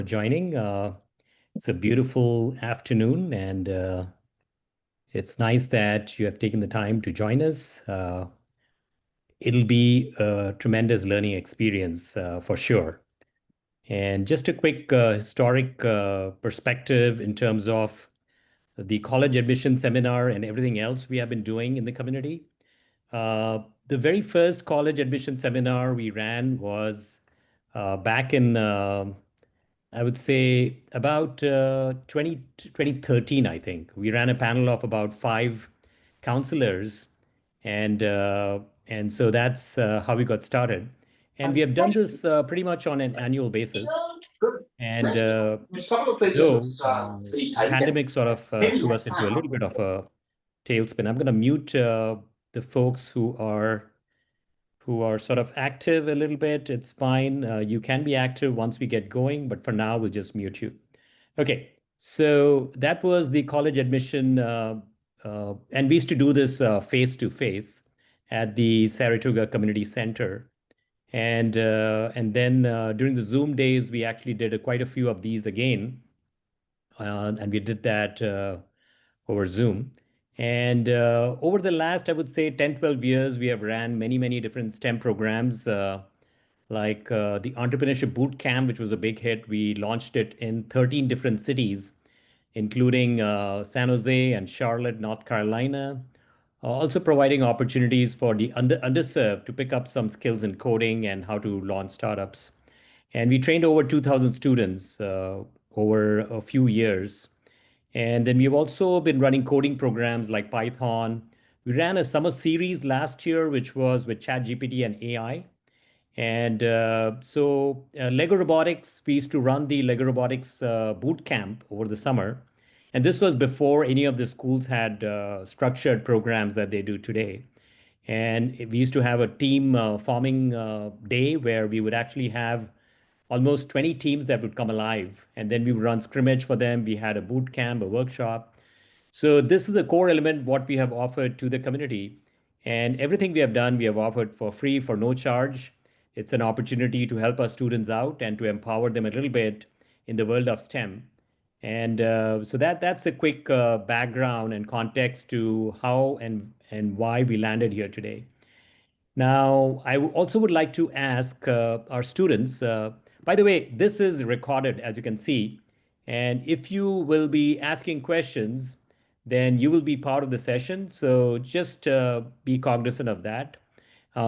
Joining. It's a beautiful afternoon, and it's nice that you have taken the time to join us. It'll be a tremendous learning experience for sure. And just a quick historic perspective in terms of the college admission seminar and everything else we have been doing in the community. The very first college admission seminar we ran was back in I would say about 2013, I think. We ran a panel of about five counselors, and so that's how we got started. And we have done this pretty much on an annual basis. And There's a couple of places though to eat. the I think pandemic sort of maybe threw us next into a time. little bit of a tailspin, I'm going to mute the folks who are sort of active a little bit. It's fine. You can be active once we get going, but for now, we'll just mute you. Okay, so that was the college admission, and we used to do this face to face at the Saratoga Community Center. And then during the Zoom days, we actually did quite a few of these again, and we did that over Zoom. And over the last, I would say, 10, 12 years, we have ran many, many different STEM programs, like the Entrepreneurship Boot Camp, which was a big hit. We launched it in 13 different cities, including San Jose and Charlotte, North Carolina, also providing opportunities for the underserved to pick up some skills in coding and how to launch startups. And we trained over 2,000 students over a few years. And then we've also been running coding programs like Python. We ran a summer series last year, which was with ChatGPT and AI. And Lego Robotics, we used to run the Lego Robotics boot camp over the summer. And this was before any of the schools had structured programs that they do today. And we used to have a team forming day where we would actually have almost 20 teams that would come alive. And then we would run scrimmage for them. We had a boot camp, a workshop. So this is the core element what we have offered to the community. And everything we have done, we have offered for free, for no charge. It's an opportunity to help our students out and to empower them a little bit in the world of STEM. And so that's a quick background and context to how and why we landed here today. Now, also would like to ask our students, by the way, this is recorded, as you can see. And if you will be asking questions, then you will be part of the session. So just be cognizant of that.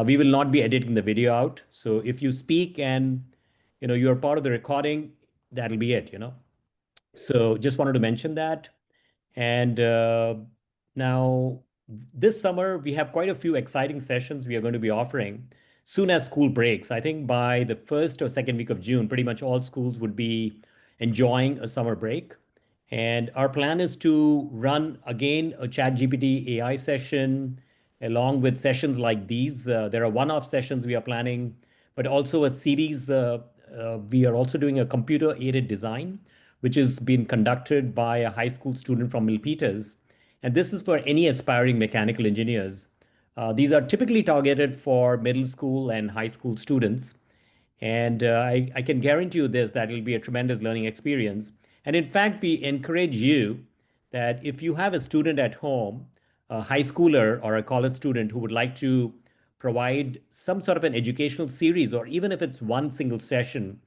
We will not be editing the video out. So if you speak and you're part of the recording, that'll be it. So just wanted to mention that. And now, this summer, we have quite a few exciting sessions we are going to be offering soon as school breaks. I think by the first or second week of June, pretty much all schools would be enjoying a summer break. And our plan is to run again a ChatGPT AI session along with sessions like these. There are one-off sessions we are planning, but also a series. We are also doing a computer-aided design, which is being conducted by a high school student from Milpitas. And this is for any aspiring mechanical engineers. These are typically targeted for middle school and high school students. And I can guarantee you this, that it'll be a tremendous learning experience. And in fact, we encourage you that if you have a student at home, a high schooler or a college student who would like to provide some sort of an educational series, or even if it's one single session,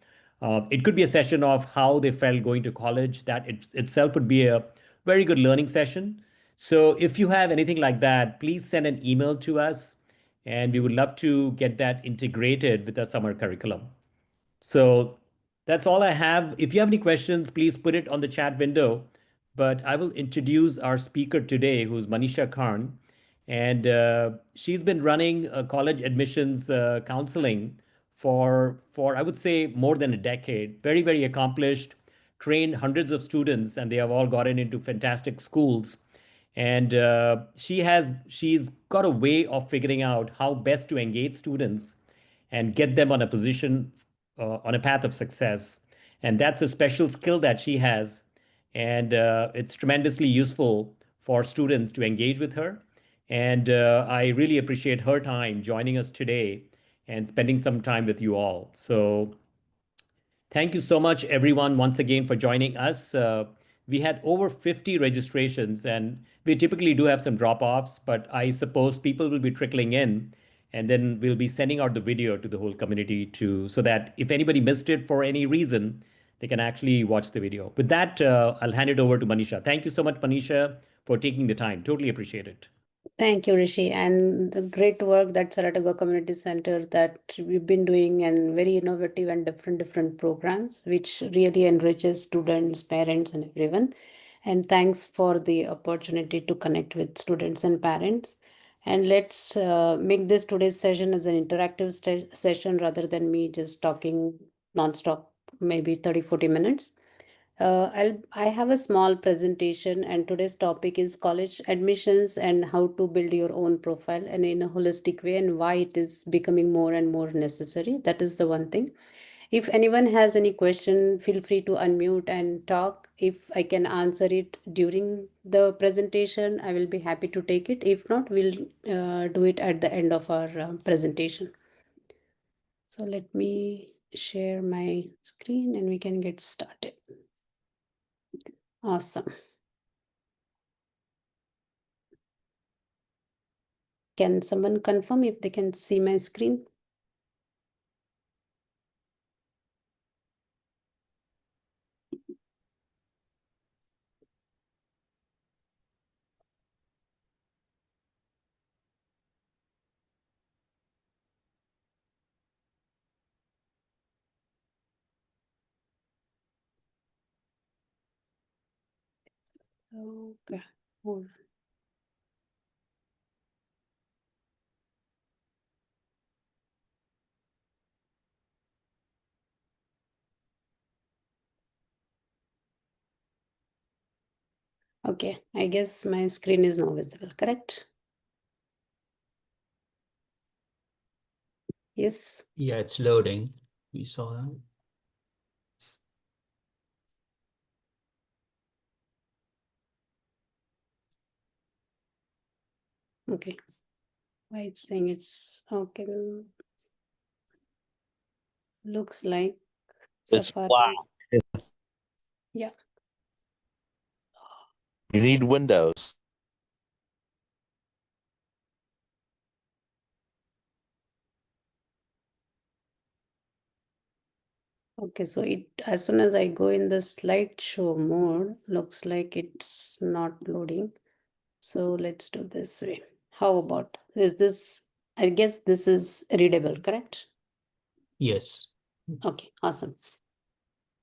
it could be a session of how they felt going to college. That itself would be a very good learning session. So if you have anything like that, please send an email to us, and we would love to get that integrated with our summer curriculum. So that's all I have. If you have any questions, please put it on the chat window. But I will introduce our speaker today, who's Manisha Khan. And she's been running college admissions counseling for I would say more than a decade. Very, very accomplished, trained hundreds of students, and they have all gotten into fantastic schools. And she's got a way of figuring out how best to engage students and get them on a position on a path of success. And that's a special skill that she has. And it's tremendously useful for students to engage with her. And I really appreciate her time joining us today and spending some time with you all. So Thank you so much, everyone, once again for joining us. We had over 50 registrations, and we typically do have some drop offs, but I suppose people will be trickling in. And then we'll be sending out the video to the whole community so that if anybody missed it for any reason, they can actually watch the video. With that, I'll hand it over to Manisha. Thank you so much, Manisha, for taking the time. Totally appreciate it. Thank you, Rishi, and the great work that Saratoga Community Center that we've been doing, and very innovative and different programs, which really enriches students, parents, and everyone. And thanks for the opportunity to connect with students and parents. And let's make this today's session as an interactive session rather than me just talking nonstop, maybe 30-40 minutes. I have a small presentation, and today's topic is college admissions and how to build your own profile and in a holistic way, and why it is becoming more and more necessary. That is the one thing. If anyone has any question, feel free to unmute and talk. If I can answer it during the presentation, I will be happy to take it. If not, we'll do it at the end of our presentation. So let me share my screen and we can get started. Awesome. Can someone confirm if they can see my screen? Okay. Hold on. Okay, I guess my screen is now visible, correct? Yes. Yeah, it's loading. We saw that. Okay. Why it's saying it's okay. Looks like It's Safari. black. Yeah. You need Windows. Okay, so it as soon as I go in the slideshow mode, looks like it's not loading. So let's do this way. How about this? I guess this is readable, correct? Yes. Okay, awesome.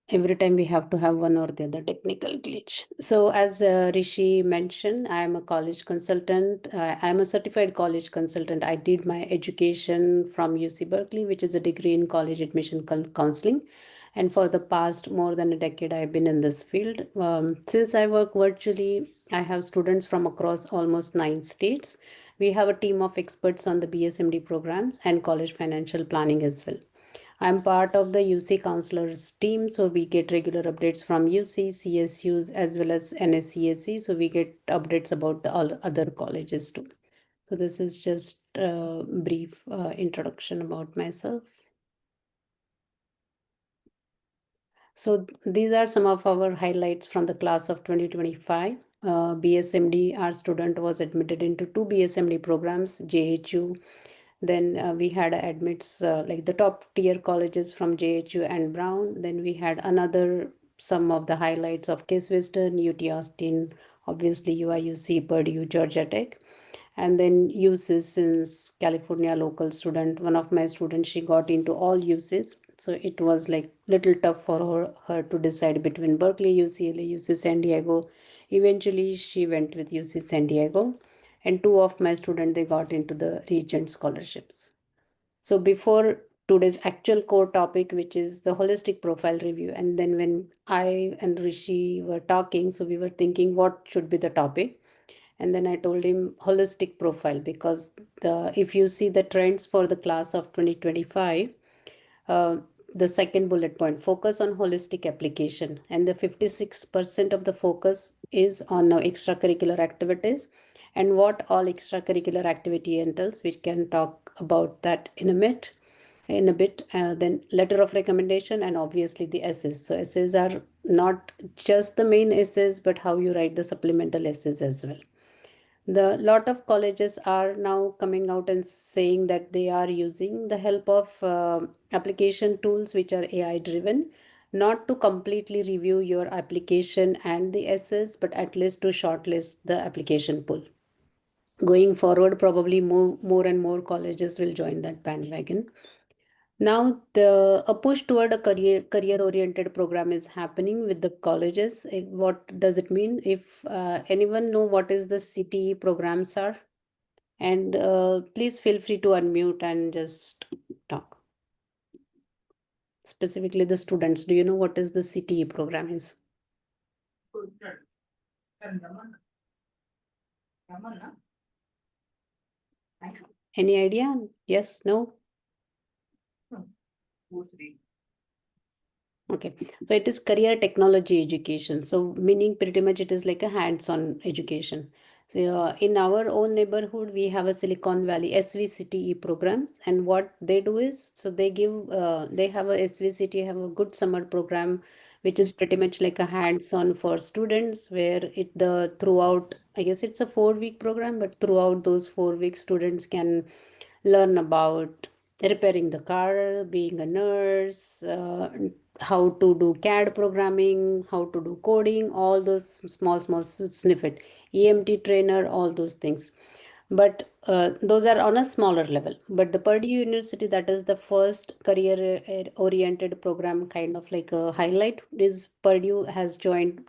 Every time we have to have one or the other technical glitch. So as Rishi mentioned, I am a college consultant. I am a certified college consultant. I did my education from UC Berkeley, which is a degree in college admission counseling. And for the past more than a decade, I've been in this field. Since I work virtually, I have students from across almost 9 states. We have a team of experts on the BSMD programs and college financial planning as well. I'm part of the UC counselors team, so we get regular updates from UC, CSUs, as well as NSCSC. So we get updates about the all other colleges too. So this is just a brief introduction about myself. So these are some of our highlights from the class of 2025. BSMD, our student was admitted into 2 BSMD programs, JHU. Then we had admits like the top tier colleges from JHU and Brown. Then we had some of the highlights of Case Western, UT Austin, obviously UIUC, Purdue, Georgia Tech. And then UCs, since California local student, one of my students, she got into all UCs. So it was like little tough for her to decide between Berkeley, UCLA, UC San Diego. Eventually, she went with UC San Diego. And two of my students, they got into the Regent scholarships. So before today's actual core topic, which is the holistic profile review, and then when I and Rishi were talking, so we were thinking what should be the topic. And then I told him holistic profile, because if you see the trends for the class of 2025, uh, the second bullet point, focus on holistic application, and the 56% of the focus is on extracurricular activities and what all extracurricular activity entails. We can talk about that in a minute. in a bit. Then letter of recommendation and obviously the essays. So essays are not just the main essays, but how you write the supplemental essays as well. The lot of colleges are now coming out and saying that they are using the help of application tools which are AI driven, not to completely review your application and the essays, but at least to shortlist the application pool. Going forward, probably more and more colleges will join that bandwagon. Now, a push toward a career-oriented program is happening with the colleges. What does it mean? If anyone know what is the CTE programs are, and please feel free to unmute and just talk. Specifically, the students, do you know what is the CTE program is? Any idea? Yes, no? Okay, so it is career technology education. So meaning pretty much it is like a hands-on education. So in our own neighborhood, we have a Silicon Valley SVCTE programs, and what they do is, so they give, they have a SVCTE have a good summer program, which is pretty much like a hands-on for students, where it the throughout, I guess it's a 4-week program, but throughout those 4 weeks, students can learn about repairing the car, being a nurse, how to do CAD programming, how to do coding, all those small snippet, EMT trainer, all those things. But those are on a smaller level. But the Purdue University, that is the first career-oriented program, kind of like a highlight, is Purdue has joined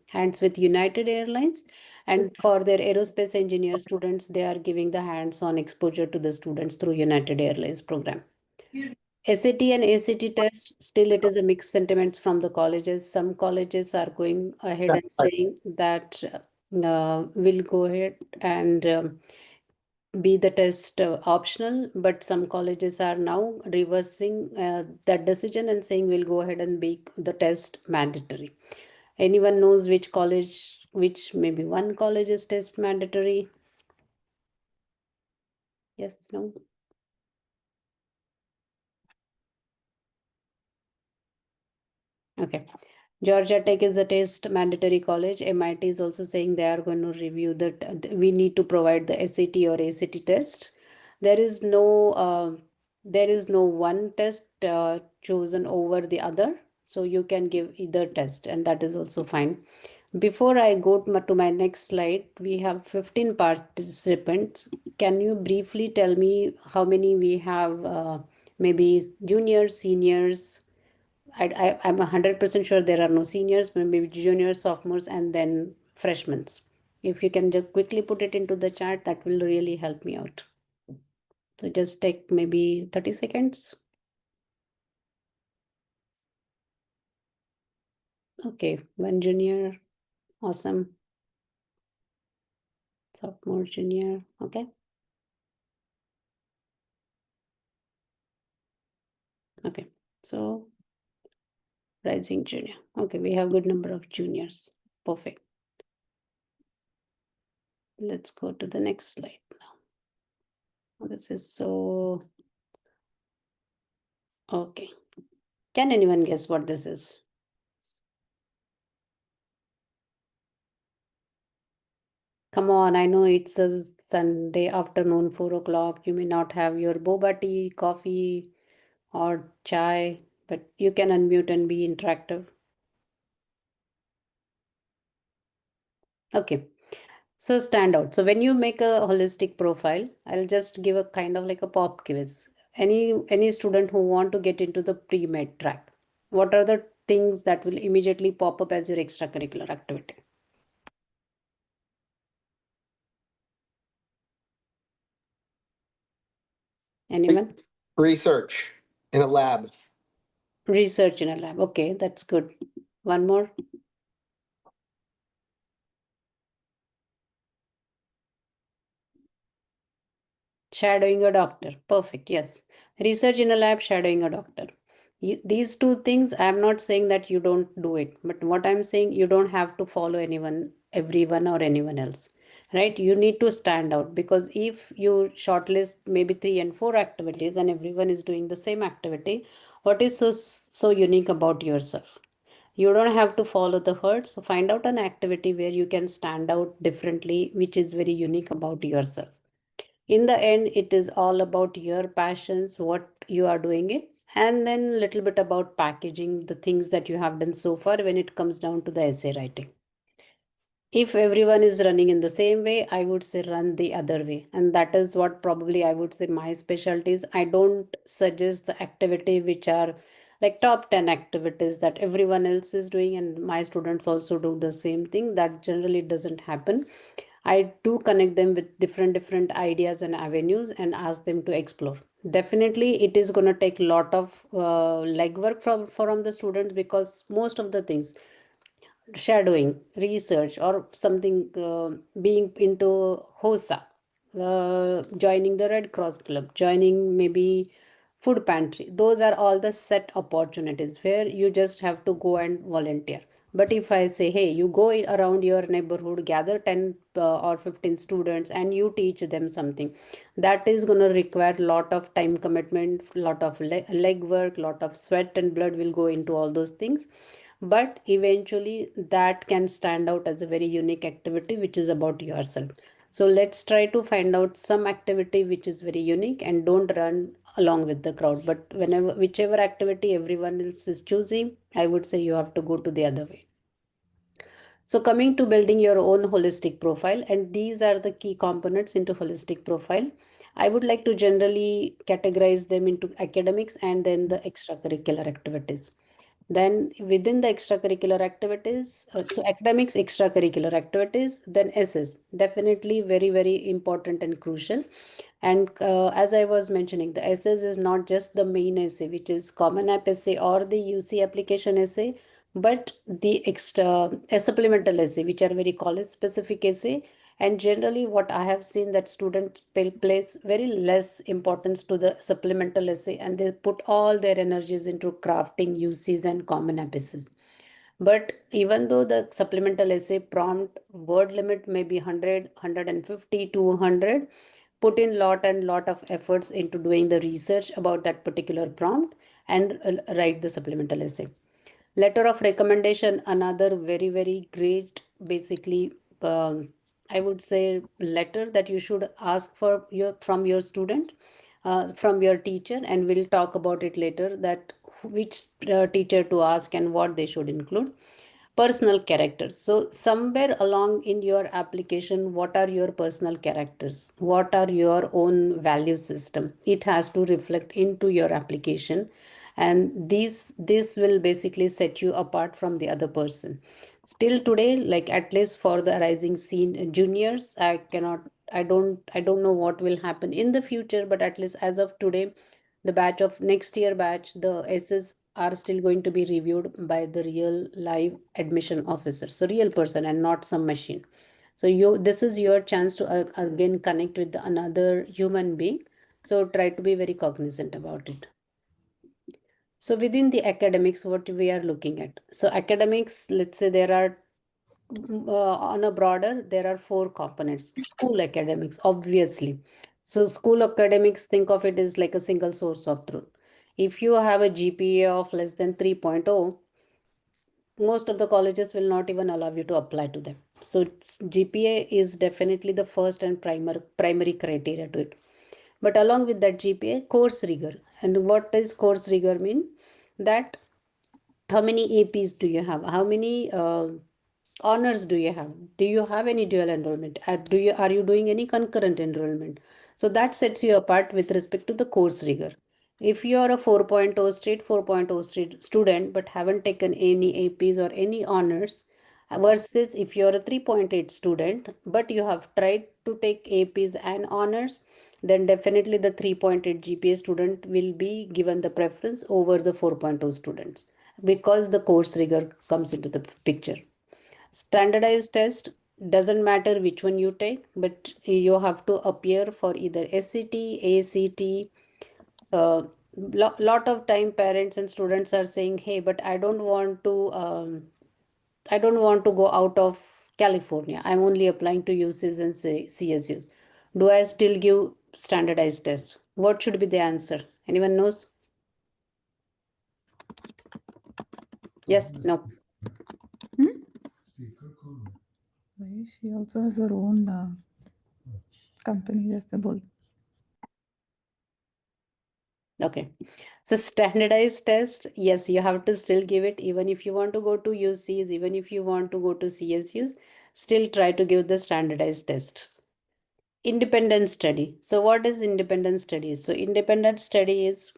hands with United Airlines. And for their aerospace engineer students, they are giving the hands-on exposure to the students through United Airlines program. SAT and ACT test, still it is a mixed sentiments from the colleges. Some colleges are going ahead and saying that we'll go ahead and be the test optional, but some colleges are now reversing that decision and saying we'll go ahead and make the test mandatory. Anyone knows which college, which maybe one college is test mandatory? Yes, no? Okay. Georgia Tech is a test mandatory college. MIT is also saying they are going to review that we need to provide the SAT or ACT test. There is no one test chosen over the other, so you can give either test, and that is also fine. Before I go to my next slide, we have 15 participants. Can you briefly tell me how many we have? Maybe juniors, seniors. I'm 100% sure there are no seniors, maybe juniors, sophomores, and then freshmen. If you can just quickly put it into the chat, that will really help me out. So just take maybe 30 seconds. Okay, one junior, awesome. Sophomore, junior, okay. Okay, so rising junior. Okay, we have good number of juniors. Perfect. Let's go to the next slide now. This is so... Okay. Can anyone guess what this is? Come on, I know it's a Sunday afternoon, 4 o'clock. You may not have your boba tea, coffee, or chai, but you can unmute and be interactive. Okay, so stand out. So when you make a holistic profile, I'll just give a kind of like a pop quiz. Any student who want to get into the pre-med track, what are the things that will immediately pop up as your extracurricular activity? Anyone? Research in a lab. Research in a lab. Okay, that's good. One more. Shadowing a doctor. Perfect. Yes. Research in a lab, shadowing a doctor. These two things, I'm not saying that you don't do it, but what I'm saying, you don't have to follow everyone or anyone else. right? You need to stand out, because if you shortlist maybe 3 and 4 activities and everyone is doing the same activity, what is so unique about yourself? You don't have to follow the herd. So find out an activity where you can stand out differently, which is very unique about yourself. In the end, it is all about your passions, what you are doing it, and then a little bit about packaging the things that you have done so far when it comes down to the essay writing. If everyone is running in the same way, I would say run the other way. And that is what probably I would say my specialties. I don't suggest the activity which are like top 10 activities that everyone else is doing and my students also do the same thing. That generally doesn't happen. I do connect them with different ideas and avenues and ask them to explore. Definitely, it is going to take a lot of legwork from the students, because most of the things, shadowing, research, or something, being into HOSA, joining the Red Cross Club, joining maybe food pantry. Those are all the set opportunities where you just have to go and volunteer. But if I say, hey, you go around your neighborhood, gather 10 or 15 students and you teach them something, that is going to require a lot of time commitment, lot of leg work, lot of sweat and blood will go into all those things. But eventually that can stand out as a very unique activity which is about yourself. So let's try to find out some activity which is very unique and don't run along with the crowd. But whenever, whichever activity everyone else is choosing, I would say you have to go to the other way. So coming to building your own holistic profile, and these are the key components into holistic profile. I would like to generally categorize them into academics and then the extracurricular activities. Then within the extracurricular activities, so academics, extracurricular activities, then SS, definitely very important and crucial. And as I was mentioning, the SS is not just the main essay, which is Common App essay or the UC application essay, but the extra a supplemental essay, which are very college specific essay. And generally, what I have seen that students place very less importance to the supplemental essay, and they put all their energies into crafting UCs and common app essays. But even though the supplemental essay prompt word limit may be 100, 150, 200, put in lot of efforts into doing the research about that particular prompt and write the supplemental essay. Letter of recommendation, another very great, basically, I would say letter that you should ask for your from your student, from your teacher, and we'll talk about it later, that which teacher to ask and what they should include. Personal characters. So somewhere along in your application, what are your personal characters? What are your own value system? It has to reflect into your application, and this will basically set you apart from the other person. Still today, like at least for the rising scene juniors, I don't know what will happen in the future, but at least as of today, the batch of next year batch, the SS are still going to be reviewed by the real live admission officer, so real person and not some machine. So this is your chance to again connect with another human being, so try to be very cognizant about it. So within the academics, what we are looking at, so academics, let's say there are on a broader, there are 4 components. School academics, obviously. So school academics, think of it as like a single source of truth. If you have a GPA of less than 3.0, most of the colleges will not even allow you to apply to them. So GPA is definitely the first and primary criteria to it. But along with that GPA, course rigor. And what does course rigor mean? That how many APs do you have? How many honors do you have? Do you have any dual enrollment? Are you doing any concurrent enrollment? So that sets you apart with respect to the course rigor. If you are a 4.0 straight 4.0 straight student but haven't taken any APs or any honors, versus if you're a 3.8 student but you have tried to take APs and honors, then definitely the 3.8 GPA student will be given the preference over the 4.0 students, because the course rigor comes into the picture. Standardized test, doesn't matter which one you take, but you have to appear for either SCT, ACT. Lot of time parents and students are saying, hey, but I don't want to go out of California. I'm only applying to UCs and CSUs. Do I still give standardized test? What should be the answer? Anyone knows? Yes, no. Why she also has her own company, जैसे बोल. Okay. So standardized test, yes, you have to still give it even if you want to go to UCs, even if you want to go to CSUs, still try to give the standardized tests. Independent study. So what is independent study? So independent study is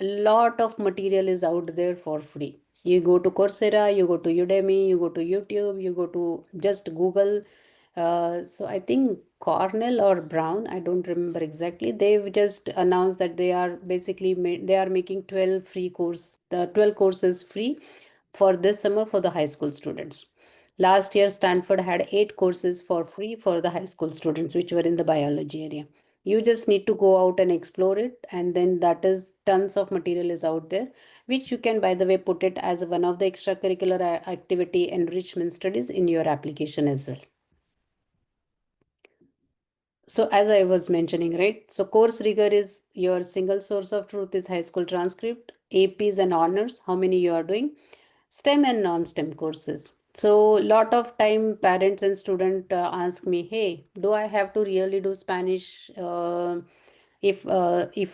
a lot of material is out there for free. You go to Coursera, you go to Udemy, you go to YouTube, you go to just Google. So I think Cornell or Brown, I don't remember exactly. They've just announced that they are basically they are making 12 free course, the 12 courses free for this summer for the high school students. Last year, Stanford had 8 courses for free for the high school students, which were in the biology area. You just need to go out and explore it, and then that is tons of material is out there, which you can, by the way, put it as one of the extracurricular activity enrichment studies in your application as well. So as I was mentioning, right? So course rigor is your single source of truth is high school transcript, APs and honors, how many you are doing, STEM and non-STEM courses. So lot of time parents and student ask me, hey, do I have to really do Spanish? If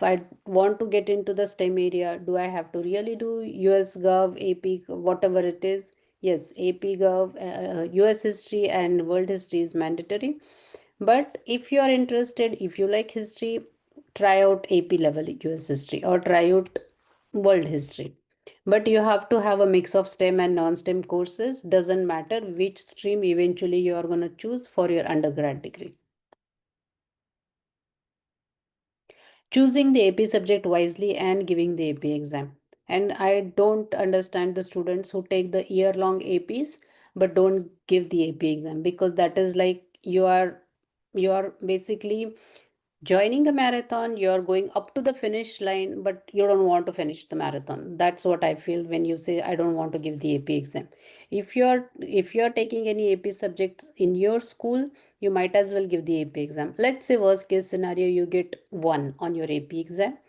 I want to get into the STEM area, do I have to really do US Gov, AP, whatever it is? Yes, AP Gov, US history and world history is mandatory. But if you are interested, if you like history, try out AP level US history or try out world history. But you have to have a mix of STEM and non-STEM courses. Doesn't matter which stream eventually you are going to choose for your undergrad degree. Choosing the AP subject wisely and giving the AP exam. And I don't understand the students who take the year-long APs but don't give the AP exam, because that is like you are basically joining a marathon, you're going up to the finish line, but you don't want to finish the marathon. That's what I feel when you say I don't want to give the AP exam. If you're taking any AP subjects in your school, you might as well give the AP exam. Let's say worst case scenario, you get 1 on your AP exam.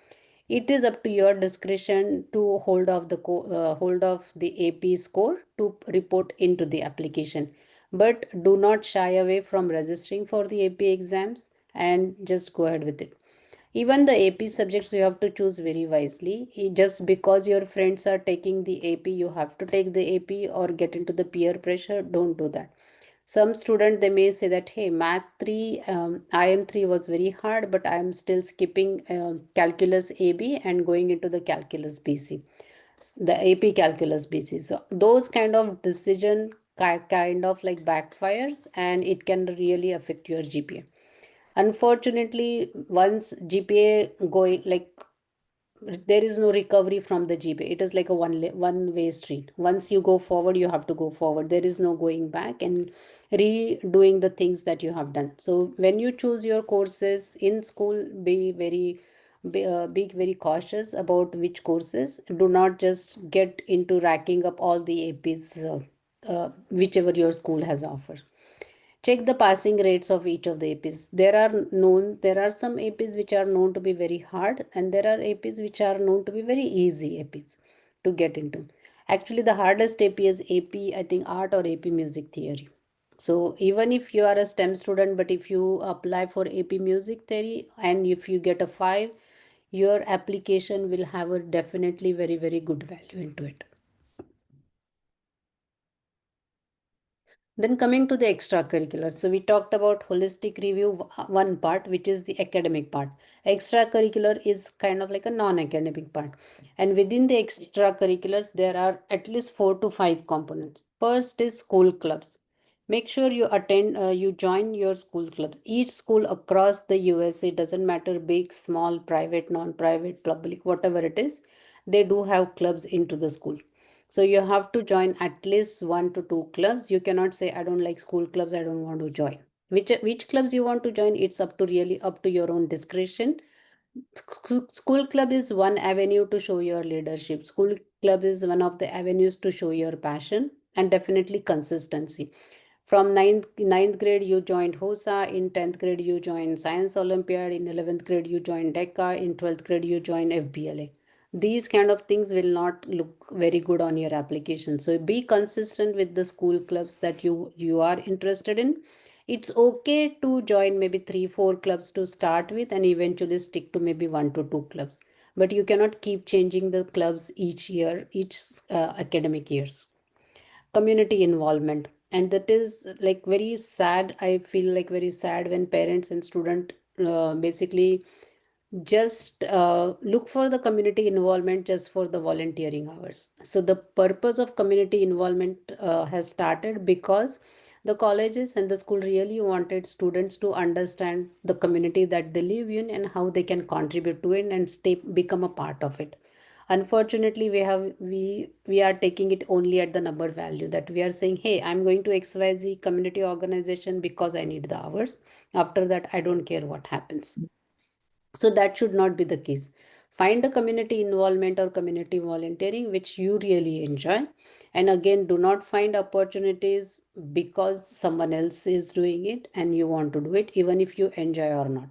It is up to your discretion to hold of the AP score to report into the application. But do not shy away from registering for the AP exams and just go ahead with it. Even the AP subjects you have to choose very wisely. Just because your friends are taking the AP, you have to take the AP or get into the peer pressure. Don't do that. Some student, they may say that, hey, math 3, IM 3 was very hard, but I'm still skipping calculus AB and going into the calculus BC, the AP calculus BC. So those kind of decision kind of like backfires, and it can really affect your GPA. Unfortunately, once GPA going like, there is no recovery from the GPA. It is like a one way street. Once you go forward, you have to go forward. There is no going back and redoing the things that you have done. So when you choose your courses in school, be very cautious about which courses. Do not just get into racking up all the APs, whichever your school has offered. Check the passing rates of each of the APs. There are some APs which are known to be very hard, and there are APs which are known to be very easy APs to get into. Actually, the hardest AP is AP, I think, art or AP music theory. So even if you are a STEM student, but if you apply for AP music theory and if you get a 5, your application will have a definitely very, very good value into it. Then coming to the extracurriculars. So we talked about holistic review, one part, which is the academic part. Extracurricular is kind of like a non-academic part. And within the extracurriculars, there are at least 4 to 5 components. First is school clubs. Make sure you join your school clubs. Each school across the USA, doesn't matter big, small, private, non-private, public, whatever it is, they do have clubs into the school. So you have to join at least 1 to 2 clubs. You cannot say, I don't like school clubs, I don't want to join. Which clubs you want to join, it's really up to your own discretion. School club is one avenue to show your leadership. School club is one of the avenues to show your passion and definitely consistency. From ninth grade, you joined HOSA. In 10th grade, you joined Science Olympiad. In 11th grade, you joined DECA. In 12th grade, you joined FBLA. These kind of things will not look very good on your application. So be consistent with the school clubs that you are interested in. It's okay to join maybe 3-4 clubs to start with and eventually stick to maybe 1 to 2 clubs. But you cannot keep changing the clubs each year, each academic years. Community involvement, and that is like very sad. I feel like very sad when parents and student basically just look for the community involvement just for the volunteering hours. So the purpose of community involvement has started because the colleges and the school really wanted students to understand the community that they live in and how they can contribute to it and become a part of it. Unfortunately, we are taking it only at the number value, that we are saying, hey, I'm going to XYZ community organization because I need the hours. After that, I don't care what happens. So that should not be the case. Find a community involvement or community volunteering which you really enjoy. And again, do not find opportunities because someone else is doing it and you want to do it, even if you enjoy or not.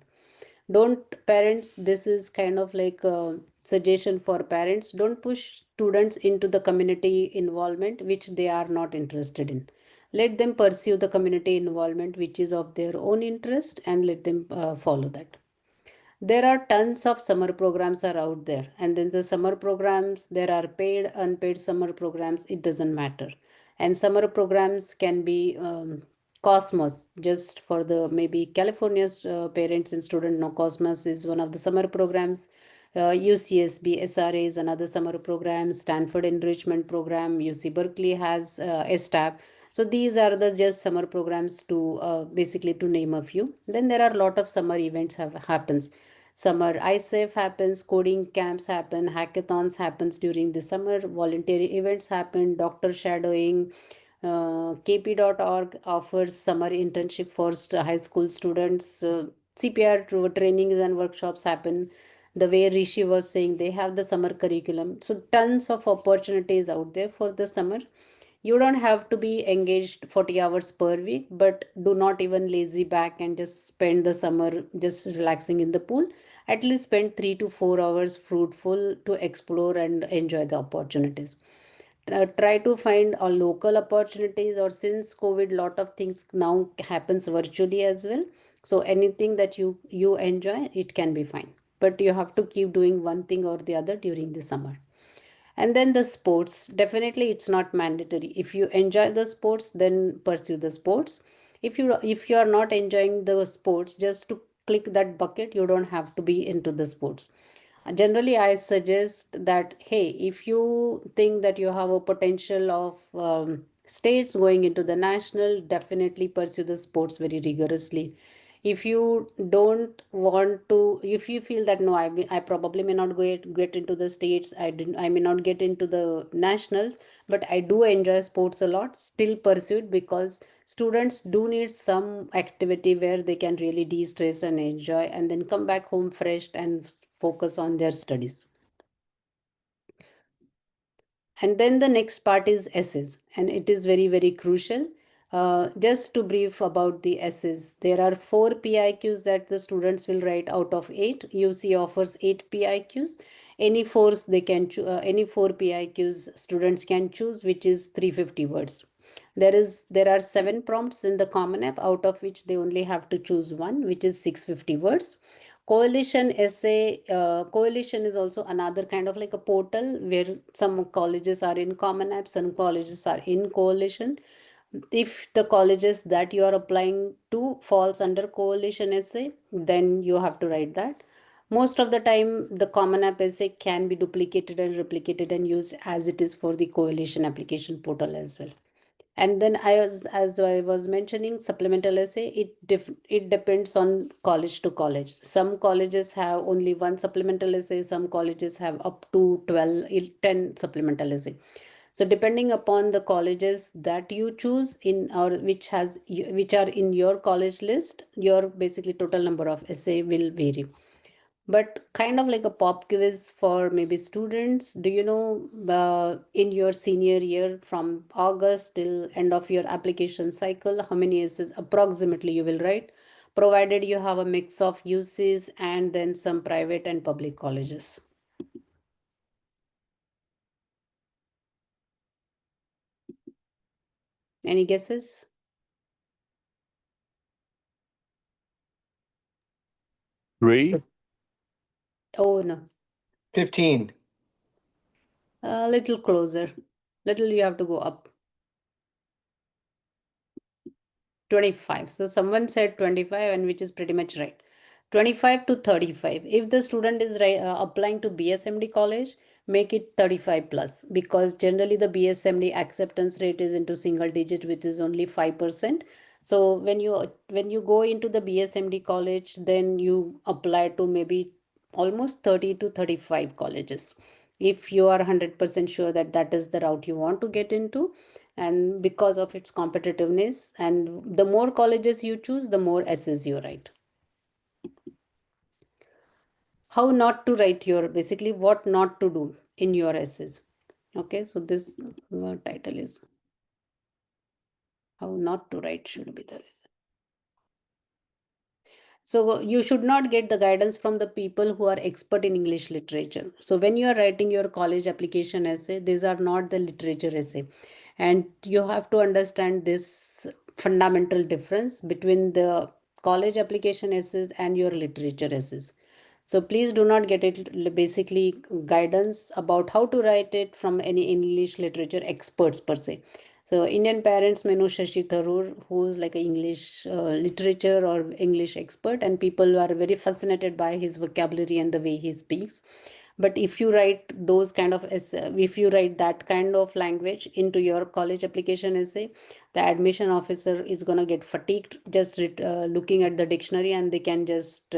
Don't, parents, this is kind of like a suggestion for parents, don't push students into the community involvement which they are not interested in. Let them pursue the community involvement which is of their own interest and let them follow that. There are tons of summer programs are out there, and then the summer programs, there are paid, unpaid summer programs, it doesn't matter. And summer programs can be Cosmos, just for the maybe California's parents and students know, Cosmos is one of the summer programs. UCSB SRA is another summer program. Stanford Enrichment Program. UC Berkeley has STAP. So these are the just summer programs to basically to name a few. Then there are a lot of summer events happens. Summer ISEF happens, coding camps happen, hackathons happens during the summer, voluntary events happen, doctor shadowing. KP.org offers summer internship for high school students. CPR trainings and workshops happen. The way Rishi was saying, they have the summer curriculum. So tons of opportunities out there for the summer. You don't have to be engaged 40 hours per week, but do not even lazy back and just spend the summer just relaxing in the pool. At least spend 3 to 4 hours fruitful to explore and enjoy the opportunities. Try to find a local opportunities, or since COVID, lot of things now happens virtually as well. So anything that you enjoy, it can be fine. But you have to keep doing one thing or the other during the summer. And then the sports, definitely it's not mandatory. If you enjoy the sports, then pursue the sports. If you are not enjoying the sports, just to click that bucket, you don't have to be into the sports. Generally, I suggest that, hey, if you think that you have a potential of states going into the national, definitely pursue the sports very rigorously. If you don't want to, if you feel that no, I probably may not get into the states, I may not get into the nationals, but I do enjoy sports a lot, still pursue it, because students do need some activity where they can really de-stress and enjoy and then come back home fresh and focus on their studies. And then the next part is essays, and it is very, very crucial. Just to brief about the essays, there are 4 PIQs that the students will write out of 8. UC offers 8 PIQs. Any 4s they can any 4 PIQs students can choose, which is 350 words. There are 7 prompts in the Common App, out of which they only have to choose one, which is 650 words. Coalition essay, Coalition is also another kind of like a portal where some colleges are in Common App, some colleges are in Coalition. If the colleges that you are applying to falls under Coalition essay, then you have to write that. Most of the time, the Common App essay can be duplicated and replicated and used as it is for the Coalition application portal as well. And then as I was mentioning, supplemental essay, it depends on college to college. Some colleges have only one supplemental essay, some colleges have up to 10 supplemental essay. So depending upon the colleges that you choose in, or which are in your college list, your basically total number of essay will vary. but kind of like a pop quiz for maybe students. Do you know in your senior year from August till end of your application cycle, how many essays approximately you will write, provided you have a mix of UCs and then some private and public colleges? Any guesses? Three. Oh no, 15. a little closer. Little you have to go up. 25. So someone said 25, and which is pretty much right. 25 to 35. If the student is applying to BSMD college, make it 35 plus, because generally the BSMD acceptance rate is into single digit, which is only 5%. So when you go into the BSMD college, then you apply to maybe almost 30 to 35 colleges. If you are 100% sure that that is the route you want to get into, and because of its competitiveness, and the more colleges you choose, the more essays you write. How not to write your, basically what not to do in your essays. Okay, so this title is how not to write should be the. So you should not get the guidance from the people who are expert in English literature. So when you are writing your college application essay, these are not the literature essay. And you have to understand this fundamental difference between the college application essays and your literature essays. So please do not get it basically guidance about how to write it from any English literature experts per se. So Indian parents may know Shashi Tharoor, who's like an English literature or English expert, and people are very fascinated by his vocabulary and the way he speaks. But if you write those kind of if you write that kind of language into your college application essay, the admission officer is gonna get fatigued just looking at the dictionary, and they can just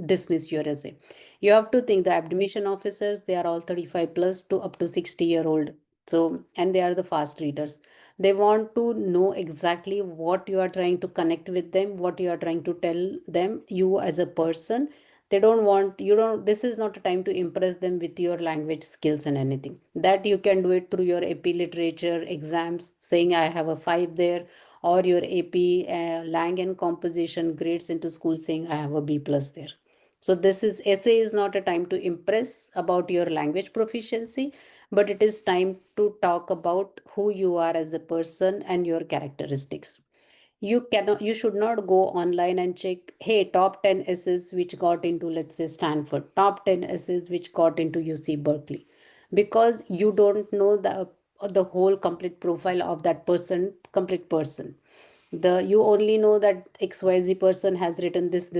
dismiss your essay. You have to think the admission officers, they are all 35 plus to up to 60-year-old. So, and they are the fast readers. They want to know exactly what you are trying to connect with them, what you are trying to tell them, you as a person. They don't want, you don't, this is not a time to impress them with your language skills and anything. That you can do it through your AP literature exams, saying I have a 5 there, or your AP lang and composition grades into school saying I have a B plus there. So this is, essay is not a time to impress about your language proficiency, but it is time to talk about who you are as a person and your characteristics. You should not go online and check, hey, top 10 essays which got into, let's say, Stanford, top 10 essays which got into UC Berkeley, because you don't know the whole complete profile of that complete person. You only know that XYZ person has written this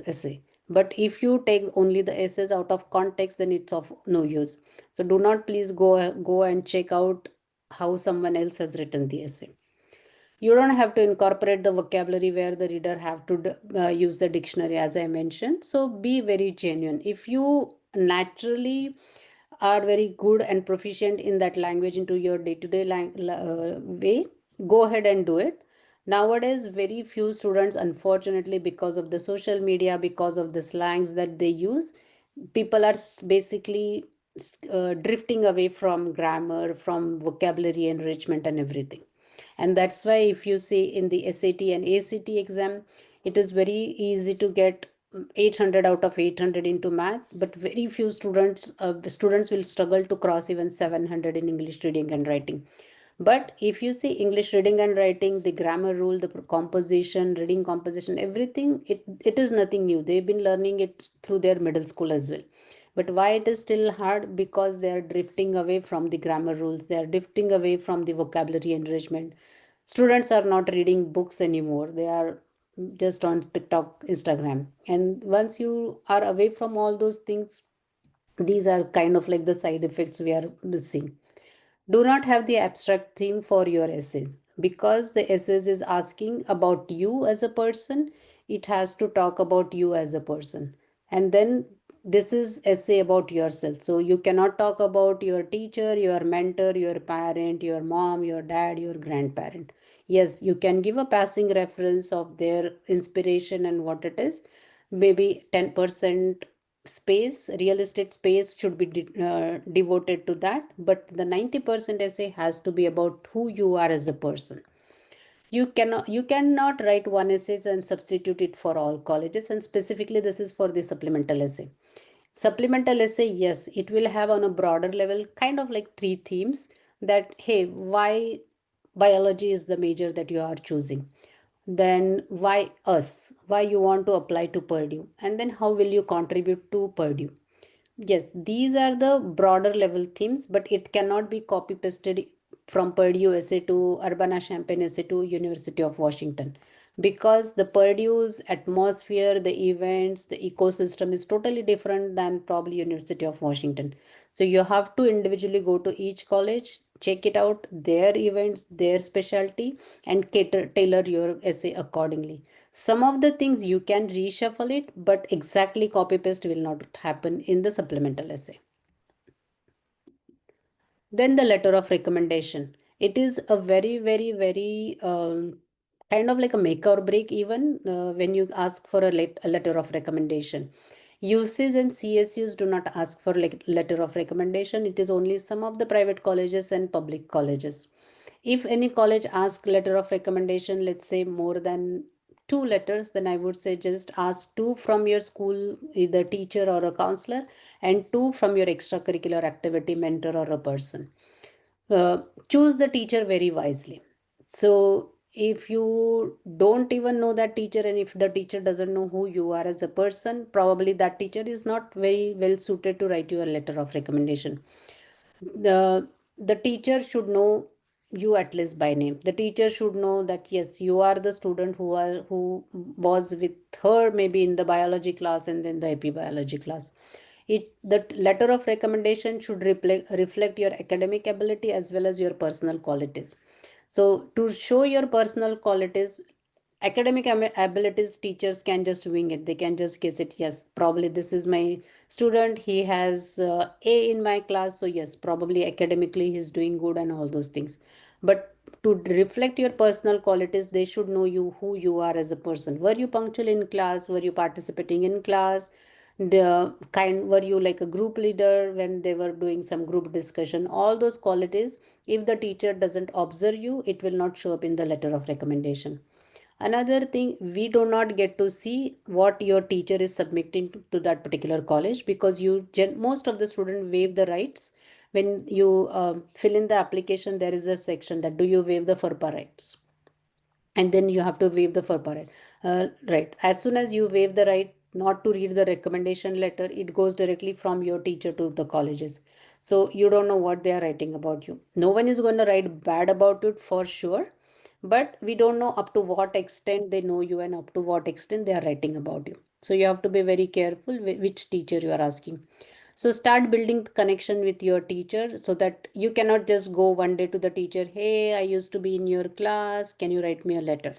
essay. But if you take only the essays out of context, then it's of no use. So do not please go and check out how someone else has written the essay. You don't have to incorporate the vocabulary where the reader have to use the dictionary, as I mentioned. So be very genuine. If you naturally are very good and proficient in that language into your day-to-day way, go ahead and do it. Nowadays, very few students, unfortunately, because of the social media, because of the slangs that they use, people are basically drifting away from grammar, from vocabulary enrichment and everything. And that's why if you see in the SAT and ACT exam, it is very easy to get 800 out of 800 into math, but very few students will struggle to cross even 700 in English reading and writing. But if you see English reading and writing, the grammar rule, the composition, reading composition, everything, it is nothing new. They've been learning it through their middle school as well. But why it is still hard? Because they are drifting away from the grammar rules. They are drifting away from the vocabulary enrichment. Students are not reading books anymore. They are just on TikTok, Instagram. And once you are away from all those things, these are kind of like the side effects we are seeing. Do not have the abstract theme for your essays, because the essays is asking about you as a person. It has to talk about you as a person. And then this is essay about yourself. So you cannot talk about your teacher, your mentor, your parent, your mom, your dad, your grandparent. Yes, you can give a passing reference of their inspiration and what it is. Maybe 10% space, real estate space should be devoted to that. But the 90% essay has to be about who you are as a person. You cannot write one essay and substitute it for all colleges, and specifically this is for the supplemental essay. Supplemental essay, yes, it will have on a broader level kind of like 3 themes, that hey, why biology is the major that you are choosing, then why us, why you want to apply to Purdue, and then how will you contribute to Purdue. Yes, these are the broader level themes, but it cannot be copy pasted from Purdue essay to Urbana-Champaign essay to University of Washington, because the Purdue's atmosphere, the events, the ecosystem is totally different than probably University of Washington. So you have to individually go to each college, check it out, their events, their specialty, and tailor your essay accordingly. Some of the things you can reshuffle it, but exactly copy paste will not happen in the supplemental essay. Then the letter of recommendation. It is a very, very, very kind of like a make or break even when you ask for a letter of recommendation. UCs and CSUs do not ask for letter of recommendation. It is only some of the private colleges and public colleges. If any college asks letter of recommendation, let's say more than 2 letters, then I would say just ask 2 from your school, either teacher or a counselor, and 2 from your extracurricular activity mentor or a person. Choose the teacher very wisely. So if you don't even know that teacher, and if the teacher doesn't know who you are as a person, probably that teacher is not very well suited to write you a letter of recommendation. The teacher should know you at least by name. The teacher should know that yes, you are the student who was with her maybe in the biology class and then the epibiology class. The letter of recommendation should reflect your academic ability as well as your personal qualities. So to show your personal qualities, academic abilities, teachers can just wing it. They can just guess it. Yes, probably this is my student. He has A in my class. So yes, probably academically he's doing good and all those things. But to reflect your personal qualities, they should know you, who you are as a person. Were you punctual in class? Were you participating in class? Were you like a group leader when they were doing some group discussion? All those qualities, if the teacher doesn't observe you, it will not show up in the letter of recommendation. Another thing, we do not get to see what your teacher is submitting to that particular college, because most of the students waive the rights. When you fill in the application, there is a section that do you waive the FERPA rights, and then you have to waive the FERPA right. Right. As soon as you waive the right not to read the recommendation letter, it goes directly from your teacher to the colleges. So you don't know what they are writing about you. No one is going to write bad about it for sure, but we don't know up to what extent they know you and up to what extent they are writing about you. So you have to be very careful which teacher you are asking. So start building connection with your teacher, so that you cannot just go one day to the teacher, hey, I used to be in your class, can you write me a letter?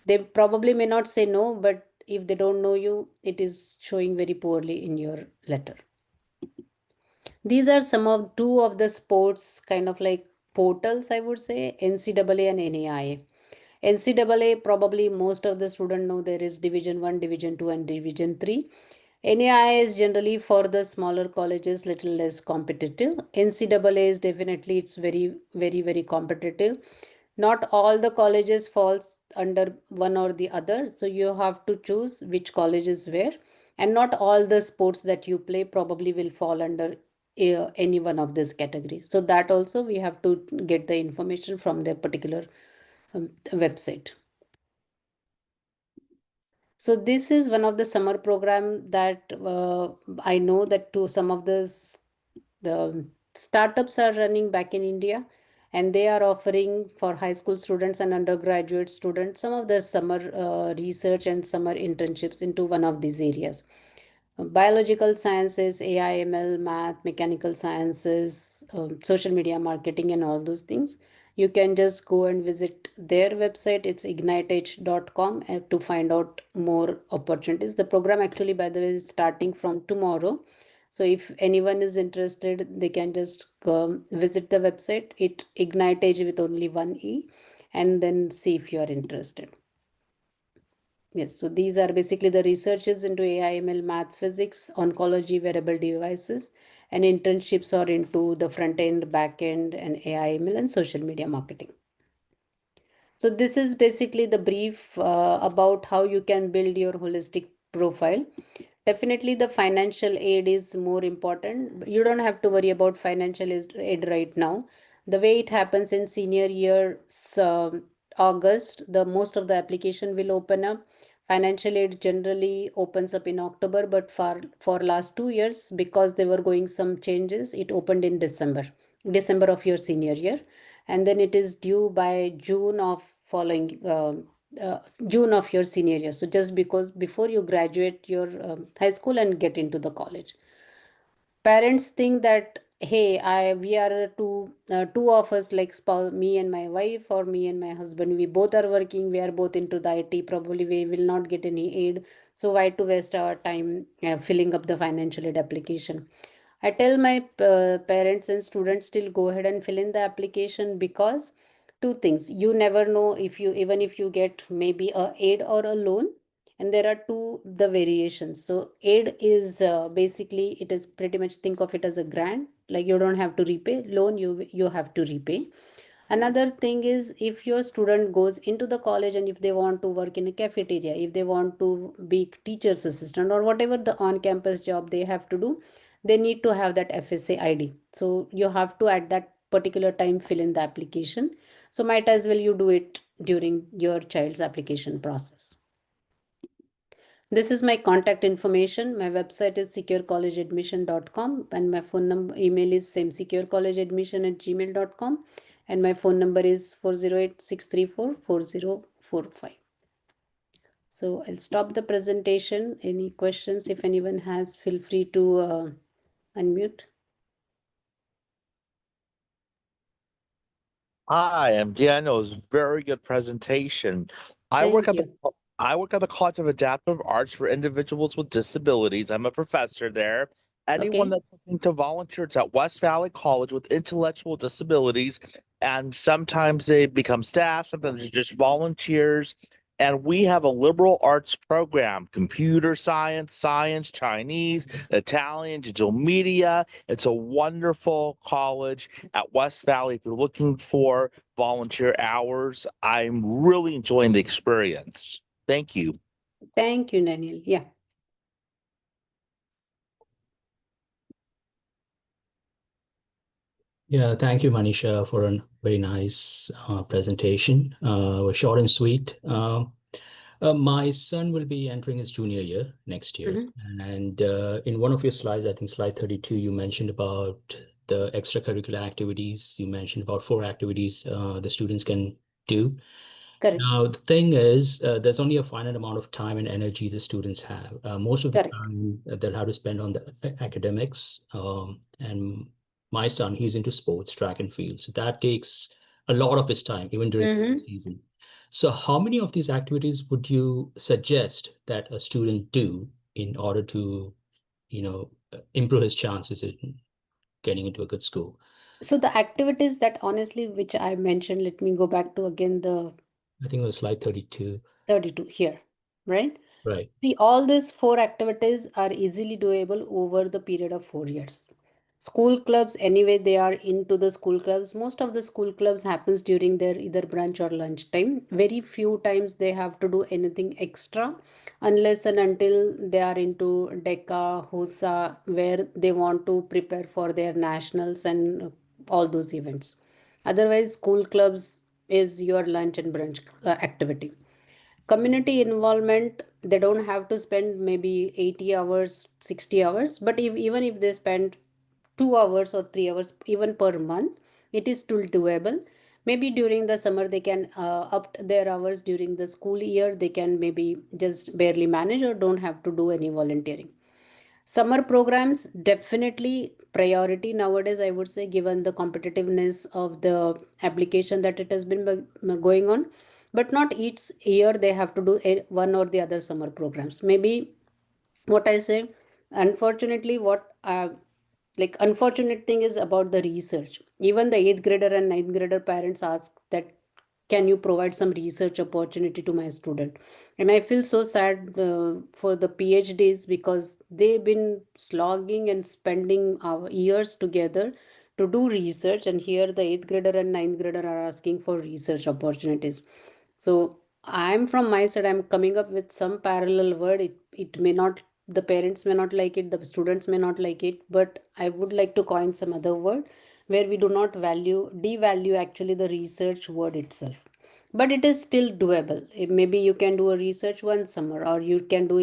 They probably may not say no, but if they don't know you, it is showing very poorly in your letter. These are two of the sports kind of like portals, I would say, NCAA and NAIA. NCAA, probably most of the students know there is Division 1, Division 2, and Division 3. NAIA is generally for the smaller colleges, little less competitive. NCAA is definitely, it's very, very, very competitive. Not all the colleges falls under one or the other. So you have to choose which college is where. And not all the sports that you play probably will fall under any one of these categories. So that also we have to get the information from the particular website. So this is one of the summer program that I know that some of the startups are running back in India, and they are offering for high school students and undergraduate students some of the summer research and summer internships into one of these areas. Biological sciences, AI, ML, math, mechanical sciences, social media marketing, and all those things. You can just go and visit their website. It's igniteedge.com to find out more opportunities. The program actually, by the way, is starting from tomorrow. So if anyone is interested, they can just visit the website. It Ignite Edge with only one E, and then see if you are interested. Yes, so these are basically the researches into AI, ML, math, physics, oncology, wearable devices, and internships are into the front end, back end, and AI, ML, and social media marketing. So this is basically the brief about how you can build your holistic profile. Definitely, the financial aid is more important. You don't have to worry about financial aid right now. The way it happens in senior year, August, the most of the application will open up. Financial aid generally opens up in October, but for last 2 years, because they were going some changes, it opened in December of your senior year, and then it is due by June of following June of your senior year. So just because before you graduate your high school and get into the college, parents think that hey, I we are two of us, like spouse, me and my wife or me and my husband, we both are working, we are both into the IT, probably we will not get any aid. So why to waste our time filling up the financial aid application? I tell my parents and students still go ahead and fill in the application, because two things, you never know if you, even if you get maybe a aid or a loan, and there are two the variations. So aid is basically, it is pretty much, think of it as a grant, like you don't have to repay. Loan, you have to repay. Another thing is, if your student goes into the college and if they want to work in a cafeteria, if they want to be teacher's assistant or whatever the on campus job they have to do, they need to have that FSA ID. So you have to at that particular time fill in the application. So might as well you do it during your child's application process. This is my contact information. My website is securecollegeadmission.com, and my phone number, email is same, securecollegeadmission@gmail.com, and my phone number is 408-634-4045. So I'll stop the presentation. Any questions? If anyone has, feel free to unmute. Hi, I'm Daniel. It was a very good presentation. I work Thank at the I work at the College of Adaptive Arts for Individuals with Disabilities. I'm a professor there. Anyone Okay. that's looking to volunteer, it's at West Valley College with intellectual disabilities, and sometimes they become staff, sometimes they're just volunteers. And we have a liberal arts program: computer science, science, Chinese, Italian, digital media. It's a wonderful college at West Valley. If you're looking for volunteer hours, I'm really enjoying the experience. Thank you. Thank you, Daniel. Yeah. Yeah, thank you, Manisha, for a very nice presentation. Was short and sweet. My son will be entering his junior year next year. Mhm. And in one of your slides, I think slide 32, you mentioned about the extracurricular activities. You mentioned about 4 activities the students can do. Correct. Now, the thing is, there's only a finite amount of time and energy the students have. Most of the Correct. time they'll have to spend on the academics. And my son, he's into sports, track and field. So that takes a lot of his time, even during the season. So how many of these activities would you suggest that a student do in order to, improve his chances in getting into a good school? So the activities that honestly, which I mentioned, let me go back to again the I think it was slide 32. 32 here, right? Right. See, all these 4 activities are easily doable over the period of 4 years. School clubs, anyway, they are into the school clubs. Most of the school clubs happens during their either brunch or lunch time. Very few times they have to do anything extra, unless and until they are into DECA, HOSA, where they want to prepare for their nationals and all those events. Otherwise, school clubs is your lunch and brunch activity. Community involvement, they don't have to spend maybe 80 hours, 60 hours, but even if they spend 2 hours or 3 hours even per month, it is still doable. Maybe during the summer they can up their hours. During the school year they can maybe just barely manage or don't have to do any volunteering. Summer programs, definitely priority nowadays, I would say, given the competitiveness of the application that it has been going on. But not each year they have to do one or the other summer programs. Maybe what I say, unfortunately, like unfortunate thing is about the research. Even the 8th grader and 9th grader parents ask that, can you provide some research opportunity to my student? And I feel so sad for the PhDs, because they've been slogging and spending our years together to do research, and here the 8th grader and 9th grader are asking for research opportunities. So I'm from my side, I'm coming up with some parallel word. It may not, the parents may not like it, the students may not like it, but I would like to coin some other word where we do not devalue actually the research word itself. But it is still doable. Maybe you can do a research one summer, or you can do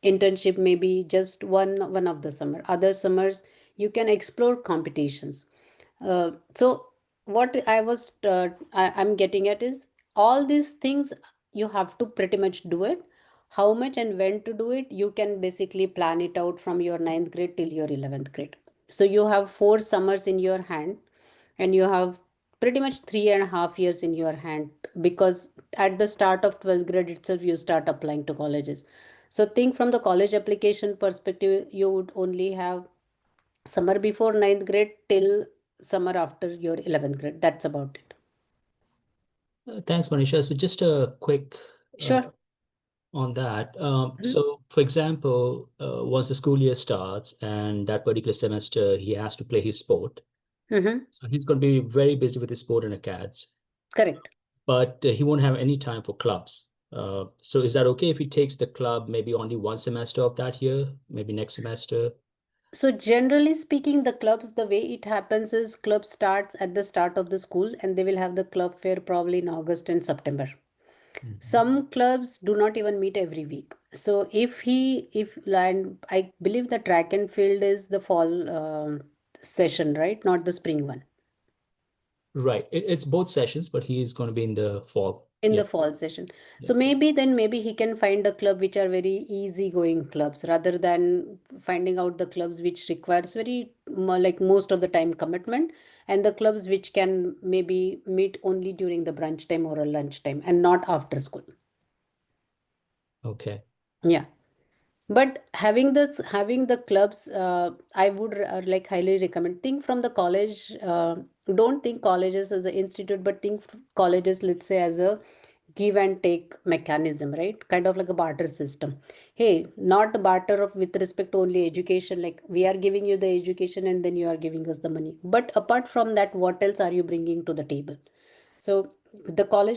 internship maybe just one of the summer. Other summers you can explore competitions. So what I'm getting at is, all these things you have to pretty much do it. How much and when to do it, you can basically plan it out from your 9th grade till your 11th grade. So you have 4 summers in your hand, and you have pretty much 3.5 years in your hand, because at the start of 12th grade itself you start applying to colleges. So think from the college application perspective, you would only have summer before 9th grade till summer after your 11th grade. That's about it. Thanks, Manisha. So just a quick Sure. on that. Mhm. So, for example, once the school year starts and that particular semester he has to play his sport, Mm-hmm. so he's going to be very busy with his sport and acads, Correct. but he won't have any time for clubs. So is that okay if he takes the club maybe only one semester of that year, maybe next semester? So generally speaking, the clubs, the way it happens is, club starts at the start of the school, and they will have the club fair probably in August and September. Mhm. Some clubs do not even meet every week. So if and I believe the track and field is the fall session, right? Not the spring one. Right. It's both sessions, but he's going to be in the fall. In Yeah. the fall session. Yeah. So maybe he can find a club which are very easy going clubs, rather than finding out the clubs which requires very like most of the time commitment, and the clubs which can maybe meet only during the brunch time or a lunch time and not after school. Okay. Yeah. But having the clubs, I would like highly recommend. Think from the college. Don't think colleges as an institute, but think colleges, let's say, as a give and take mechanism, right? Kind of like a barter system. Hey, not a barter of with respect to only education. Like, we are giving you the education and then you are giving us the money. But apart from that, what else are you bringing to the table? So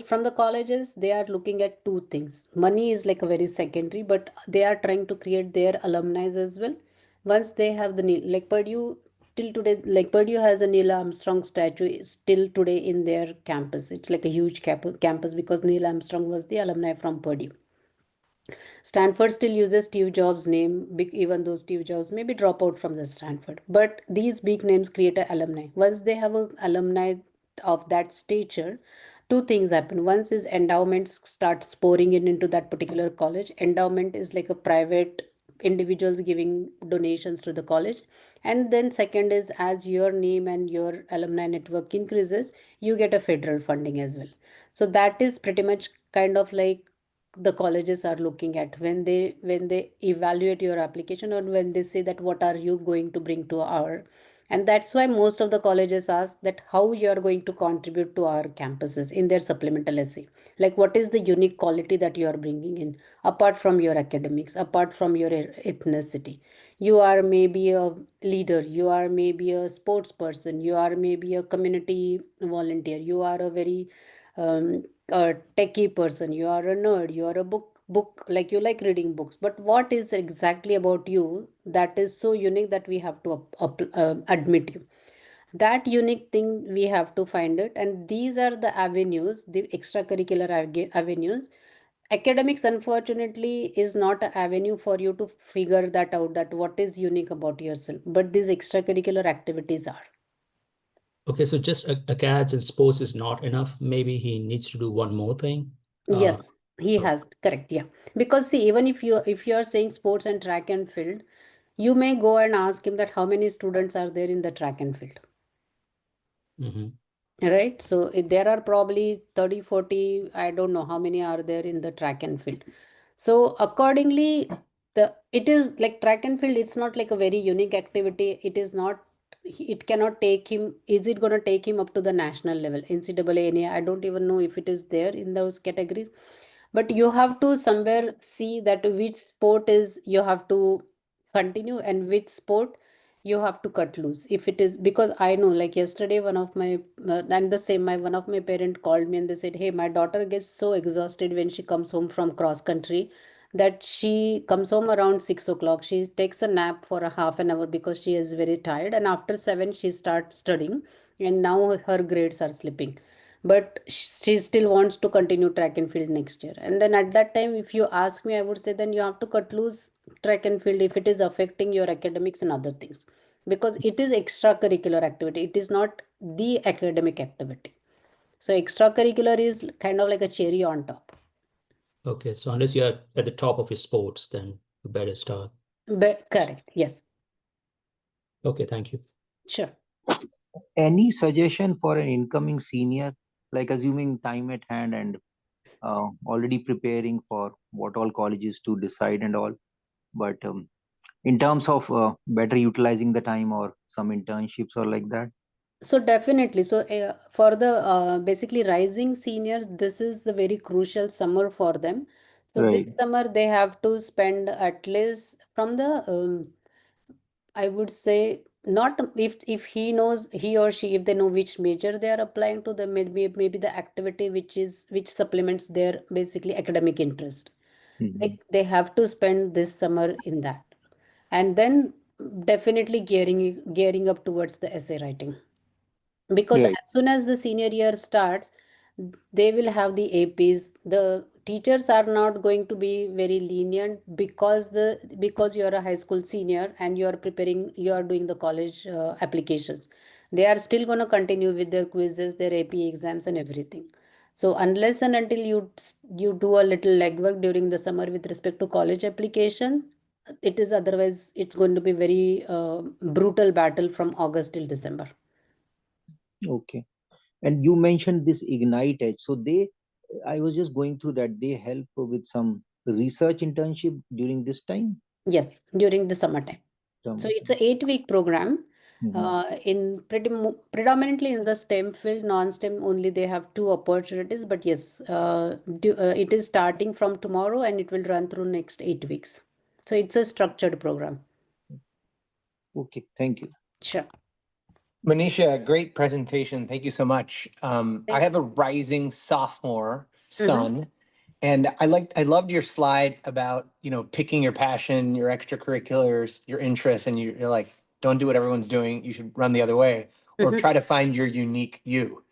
from the colleges, they are looking at two things. Money is like a very secondary, but they are trying to create their alumni as well. Once they have the like Purdue till today, like Purdue has a Neil Armstrong statue still today in their campus. It's like a huge campus, because Neil Armstrong was the alumni from Purdue. Stanford still uses Steve Jobs' name, even though Steve Jobs maybe drop out from the Stanford. But these big names create an alumni. Once they have an alumni of that stature, two things happen. Once is endowments start pouring in into that particular college. Endowment is like a private individuals giving donations to the college. And then second is, as your name and your alumni network increases, you get a federal funding as well. So that is pretty much kind of like the colleges are looking at when they evaluate your application, or when they say that what are you going to bring to our. And that's why most of the colleges ask that how you are going to contribute to our campuses in their supplemental essay. Like, what is the unique quality that you are bringing in, apart from your academics, apart from your ethnicity? You are maybe a leader, you are maybe a sports person, you are maybe a community volunteer, you are a very a techie person, you are a nerd, you are a book like you like reading books. But what is exactly about you that is so unique that we have to admit you? That unique thing we have to find it, and these are the avenues, the extracurricular avenues. Academics, unfortunately, is not an avenue for you to figure that out, that what is unique about yourself, but these extracurricular activities are. Okay, so just acads and sports is not enough. Maybe he needs to do one more thing. Yes, he Oh, has, correct, yeah. Because see, even if you are saying sports and track and field, you may go and ask him that how many students are there in the track and field, mhm. right? So there are probably 30, 40, I don't know how many are there in the track and field. So accordingly, it is like track and field, it's not like a very unique activity. It is not it cannot take him, is it going to take him up to the national level, NCAA, NA? I don't even know if it is there in those categories. But you have to somewhere see that which sport is you have to continue and which sport you have to cut loose. If it is, because I know, like yesterday, one of my and the same, my one of my parent called me and they said, hey, my daughter gets so exhausted when she comes home from cross country that she comes home around 6 o'clock. She takes a nap for a half an hour because she is very tired, and after 7 she starts studying, and now her grades are slipping, but she still wants to continue track and field next year. And then at that time, if you ask me, I would say then you have to cut loose track and field if it is affecting your academics and other things, because it is extracurricular activity, it is not the academic activity. So extracurricular is kind of like a cherry on top. Okay, so unless you're at the top of your sports, then you better start. But correct, yes, Okay, thank you. sure. Any suggestion for an incoming senior, like assuming time at hand and already preparing for what all colleges to decide and all, but in terms of better utilizing the time or some internships or like that? So definitely. So for the basically rising seniors, this is the very crucial summer for them. So this Right. summer they have to spend at least from the I would say, not if he knows, he or she, if they know which major they are applying to, the maybe the activity which supplements their basically academic interest. Mhm. Like they have to spend this summer in that, and then definitely gearing up towards the essay writing, because Right. as soon as the senior year starts, they will have the APs. The teachers are not going to be very lenient, because you are a high school senior and you are preparing, you are doing the college applications. They are still going to continue with their quizzes, their AP exams, and everything. So unless and until you do a little legwork during the summer with respect to college application, it is otherwise it's going to be very brutal battle from August till December. Okay. And you mentioned this Ignite Edge. So I was just going through that. They help with some research internship during this time? Yes, during the summertime. So it's a 8-week program. Mhm. In predominantly in the STEM field, non-STEM only they have 2 opportunities. But yes, it is starting from tomorrow and it will run through next 8 weeks. So it's a structured program. Okay, thank you. Sure. Manisha, great presentation. Thank you so much. I Thank have a rising sophomore Mhm. son, and I loved your slide about, picking your passion, your extracurriculars, your interests, and you're like, don't do what everyone's doing. You should run the other way, or Mhm. try to find your unique you.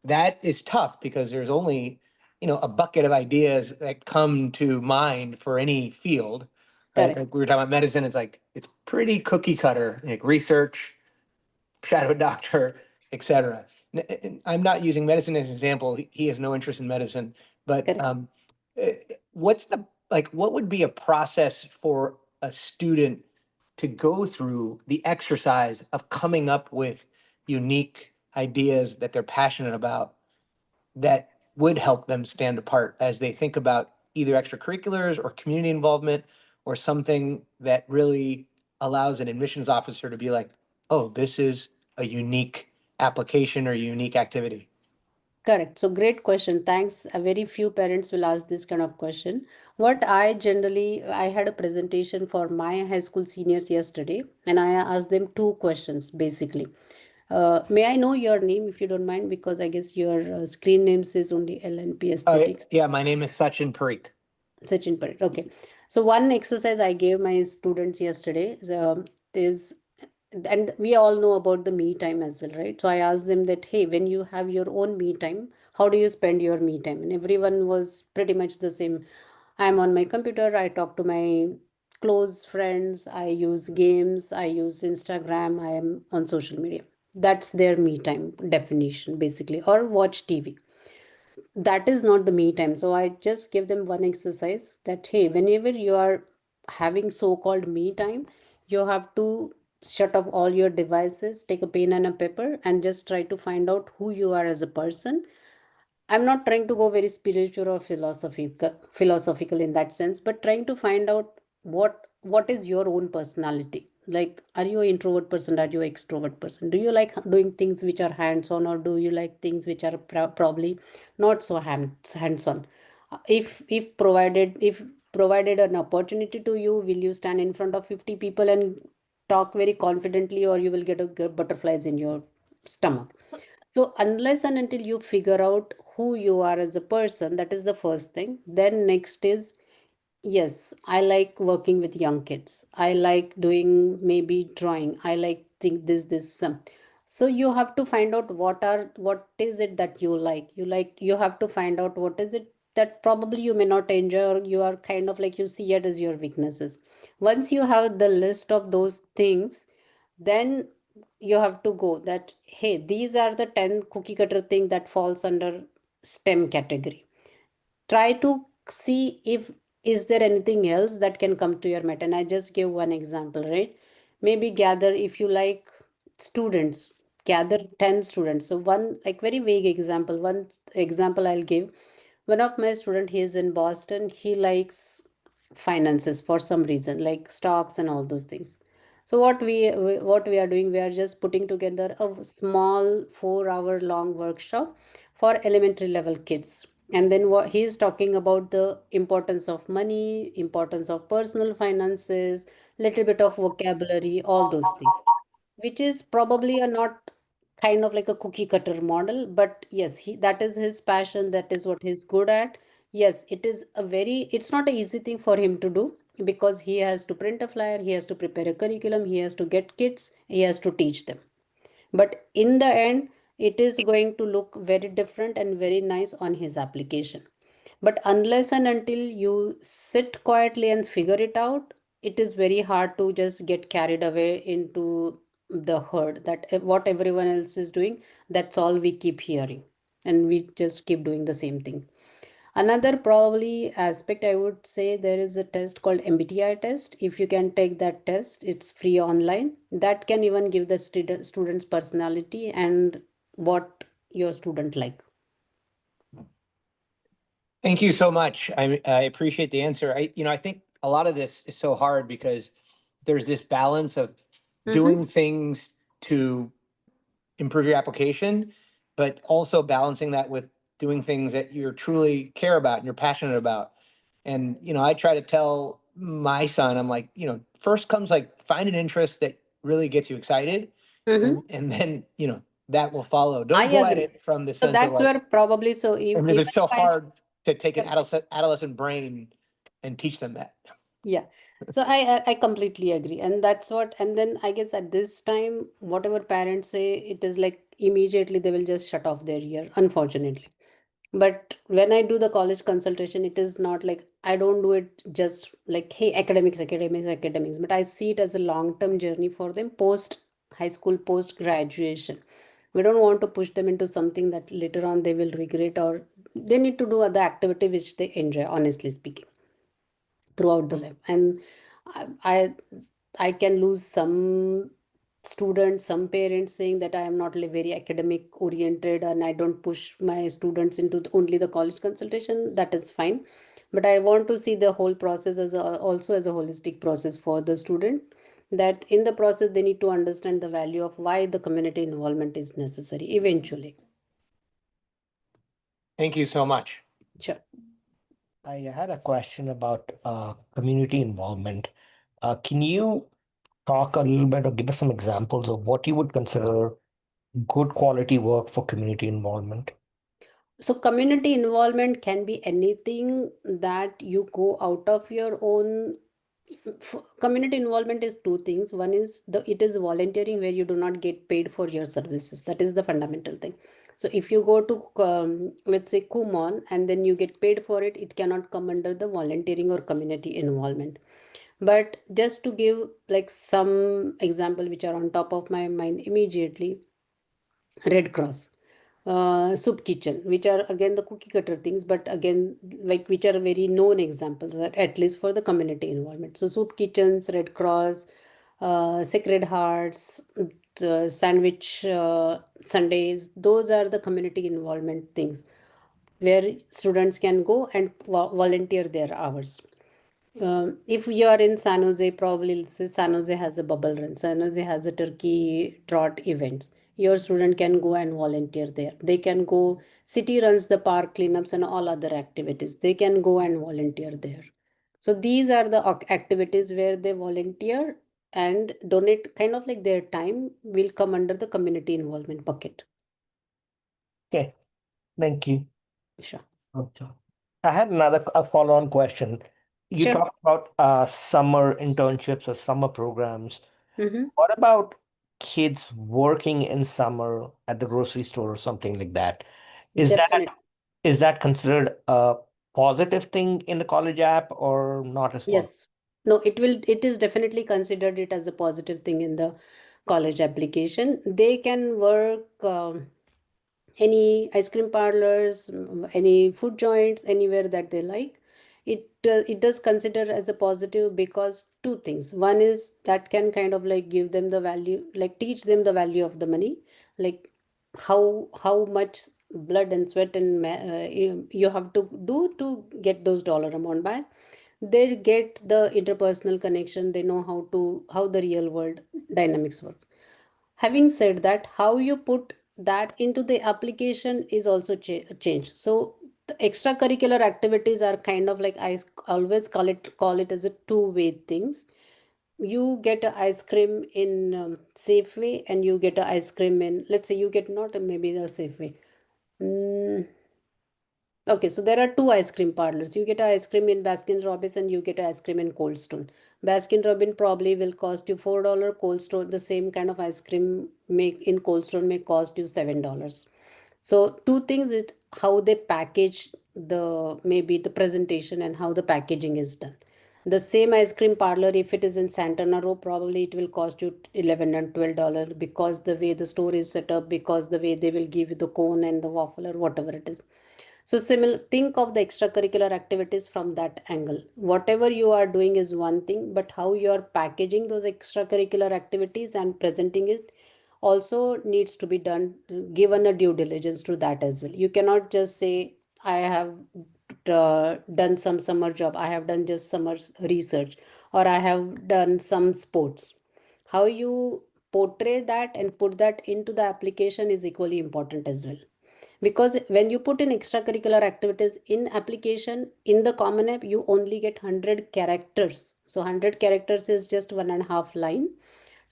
That is tough because there's only, a bucket of ideas that come to mind for any field, right? Correct. Like we were talking about medicine, it's pretty cookie cutter, like research, shadow doctor, etc. I'm not using medicine as an example. He has no interest in medicine, but Correct. what would be a process for a student to go through the exercise of coming up with unique ideas that they're passionate about that would help them stand apart as they think about either extracurriculars or community involvement or something that really allows an admissions officer to be like, oh, this is a unique application or unique activity? Correct. So great question. Thanks. A very few parents will ask this kind of question. What I had a presentation for my high school seniors yesterday, and I asked them 2 questions basically. May I know your name if you don't mind? Because I guess your screen name says only LNP Aesthetics. Yeah, my name is Sachin Parikh. Sachin Parit. Okay. So one exercise I gave my students yesterday is, and we all know about the me time as well, right? So I asked them that, hey, when you have your own me time, how do you spend your me time? And everyone was pretty much the same. I'm on my computer, I talk to my close friends, I use games, I use Instagram, I am on social media. That's their me time definition, basically, or watch TV. That is not the me time. So I just give them one exercise that, hey, whenever you are having so-called me time, you have to shut off all your devices, take a pen and a paper, and just try to find out who you are as a person. I'm not trying to go very spiritual or philosophical in that sense, but trying to find out what is your own personality? Like, are you an introvert person? Are you an extrovert person? Do you like doing things which are hands-on, or do you like things which are probably not so hands-on? If provided an opportunity to you, will you stand in front of 50 people and talk very confidently, or you will get butterflies in your stomach? So unless and until you figure out who you are as a person, that is the first thing. Then next is, yes, I like working with young kids. I like doing maybe drawing. I like think this. So you have to find out what is it that you like. You have to find out what is it that probably you may not enjoy, or you are kind of like you see it as your weaknesses. Once you have the list of those things, then you have to go that, hey, these are the 10 cookie cutter thing that falls under STEM category. Try to see if is there anything else that can come to your mind. And I just give one example, right? Maybe gather, if you like students, gather 10 students. So one like very vague example, one example I'll give. One of my student, he is in Boston, he likes finances for some reason, like stocks and all those things. So what we are doing, we are just putting together a small 4 hour long workshop for elementary level kids. And then what he is talking about, the importance of money, importance of personal finances, little bit of vocabulary, all those things, which is probably a not kind of like a cookie cutter model, but yes, he that is his passion, that is what he's good at. Yes, it's not an easy thing for him to do, because he has to print a flyer, he has to prepare a curriculum, he has to get kids, he has to teach them. But in the end, it is going to look very different and very nice on his application. But unless and until you sit quietly and figure it out, it is very hard to just get carried away into the herd that what everyone else is doing, that's all we keep hearing. And we just keep doing the same thing. Another probably aspect, I would say, there is a test called MBTI test. If you can take that test, it's free online. That can even give the student's personality and what your student like. Thank you so much. I appreciate the answer. I think a lot of this is so hard because there's this balance of doing things to improve your application, but also balancing that with doing things that you truly care about and you're passionate about. And, I try to tell my son, I'm like, first comes like find an interest that really gets you excited. Mhm. And then, that will follow. I Don't go at agree. it from the So sense of that's like, where probably, so if, and it's so if I hard to take an correct. adolescent brain and teach them that. Yeah. So I completely agree. And that's what, and then I guess at this time, whatever parents say, it is like immediately they will just shut off their ear, unfortunately. But when I do the college consultation, it is not like, I don't do it just like, hey, academics, academics, academics, but I see it as a long-term journey for them post high school, post graduation. We don't want to push them into something that later on they will regret, or they need to do other activity which they enjoy, honestly speaking, throughout the life. And I, I I can lose some students, some parents saying that I am not very academic oriented and I don't push my students into only the college consultation. That is fine. But I want to see the whole process also as a holistic process for the student. That in the process, they need to understand the value of why the community involvement is necessary eventually. Thank you so much. Sure. I had a question about community involvement. Can you talk a little bit or give us some examples of what you would consider good quality work for community involvement? So community involvement can be anything that you go out of your own. Community involvement is two things. One is it is volunteering, where you do not get paid for your services. That is the fundamental thing. So if you go to let's say Kumon and then you get paid for it, it cannot come under the volunteering or community involvement. But just to give like some example which are on top of my mind immediately, Red Cross, soup kitchen, which are again the cookie cutter things, but again, like which are very known examples, at least for the community involvement. So soup kitchens, Red Cross, Sacred Hearts, the sandwich Sundays, those are the community involvement things where students can go and volunteer their hours. If you are in San Jose, probably let's say San Jose has a bubble run. San Jose has a turkey trot event. Your student can go and volunteer there. They can go, city runs the park cleanups and all other activities. They can go and volunteer there. So these are the activities where they volunteer and donate, kind of like their time will come under the community involvement bucket. Okay, thank you. Sure. I had a follow-on question. You Sure. talked about summer internships or summer programs. Mm-hmm. What about kids working in summer at the grocery store or something like that? Is Definitely. that considered a positive thing in the college app or not as positive? Yes. No, it is definitely considered it as a positive thing in the college application. They can work any ice cream parlors, any food joints, anywhere that they like. It does consider as a positive because two things. One is that can kind of like give them the value, like teach them the value of the money, like how much blood and sweat and you have to do to get those dollar amount by. They get the interpersonal connection. They know how the real world dynamics work. Having said that, how you put that into the application is also changed. So the extracurricular activities are kind of like, always call it as a two-way things. You get a ice cream in Safeway, and you get a ice cream in, let's say you get not maybe the Safeway. Mm, Okay, so there are two ice cream parlors. You get ice cream in Baskin Robbins and you get ice cream in Cold Stone. Baskin Robbins probably will cost you $4. Cold Stone, the same kind of ice cream make in Cold Stone may cost you $7. So two things is how they package the, maybe the presentation and how the packaging is done. The same ice cream parlor, if it is in Santana Row, probably it will cost you $11 and $12 because the way the store is set up, because the way they will give you the cone and the waffle or whatever it is. So similar, think of the extracurricular activities from that angle. Whatever you are doing is one thing, but how you are packaging those extracurricular activities and presenting it also needs to be done, given a due diligence to that as well. You cannot just say, I have done some summer job, I have done just summer research, or I have done some sports. How you portray that and put that into the application is equally important as well, because when you put in extracurricular activities in application in the common app, you only get 100 characters. So 100 characters is just 1.5 line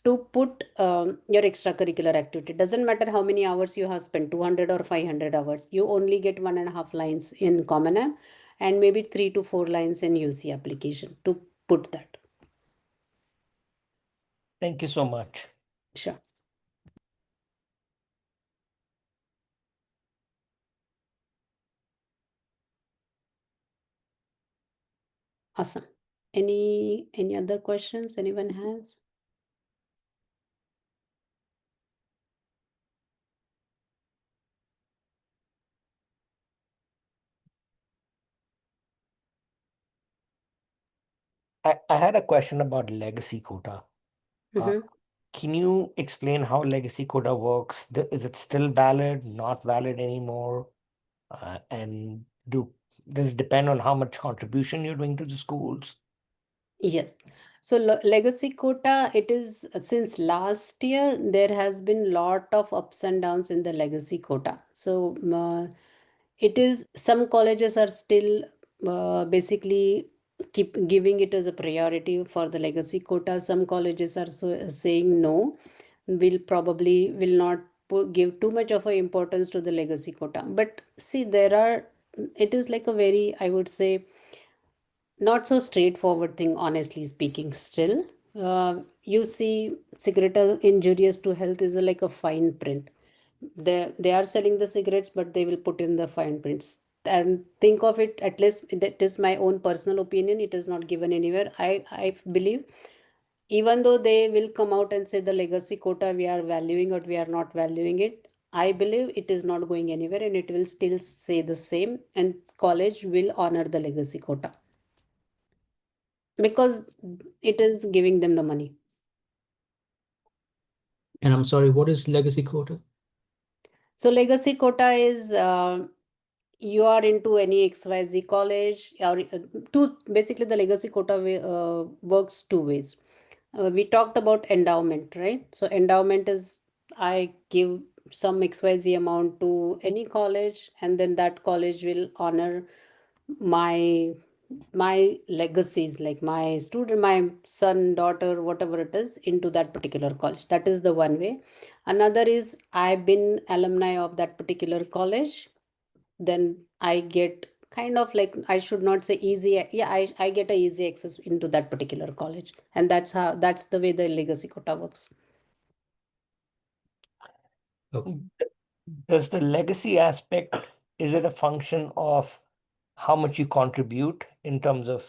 to put your extracurricular activity. Doesn't matter how many hours you have spent, 200 or 500 hours, you only get 1.5 lines in common app and maybe 3 to 4 lines in UC application to put that. Thank you so much. Sure. Awesome. Any other questions anyone has? I had a question about legacy quota. Mhm. Can you explain how legacy quota works? Is it still valid, not valid anymore? And does it depend on how much contribution you're doing to the schools? Yes. So legacy quota, it is since last year, there has been lot of ups and downs in the legacy quota. So it is, some colleges are still basically keep giving it as a priority for the legacy quota. Some colleges are saying no, will not give too much of a importance to the legacy quota. But see, it is like a very, I would say, not so straightforward thing, honestly speaking. Still, you see, cigarette are injurious to health is like a fine print. They are selling the cigarettes, but they will put in the fine prints. And think of it, at least that is my own personal opinion. It is not given anywhere. I believe, even though they will come out and say the legacy quota we are valuing or we are not valuing it, I believe it is not going anywhere and it will still say the same. And college will honor the legacy quota because it is giving them the money. And I'm sorry, what is legacy quota? So legacy quota is you are into any XYZ college, or basically the legacy quota works two ways. We talked about endowment, right? So endowment is I give some XYZ amount to any college, and then that college will honor my legacies, like my student, my son, daughter, whatever it is, into that particular college. That is the one way. Another is I've been alumni of that particular college, then I get kind of like, I should not say easy, yeah, I get a easy access into that particular college, and that's the way the legacy quota works. Okay. Does the legacy aspect, is it a function of how much you contribute in terms of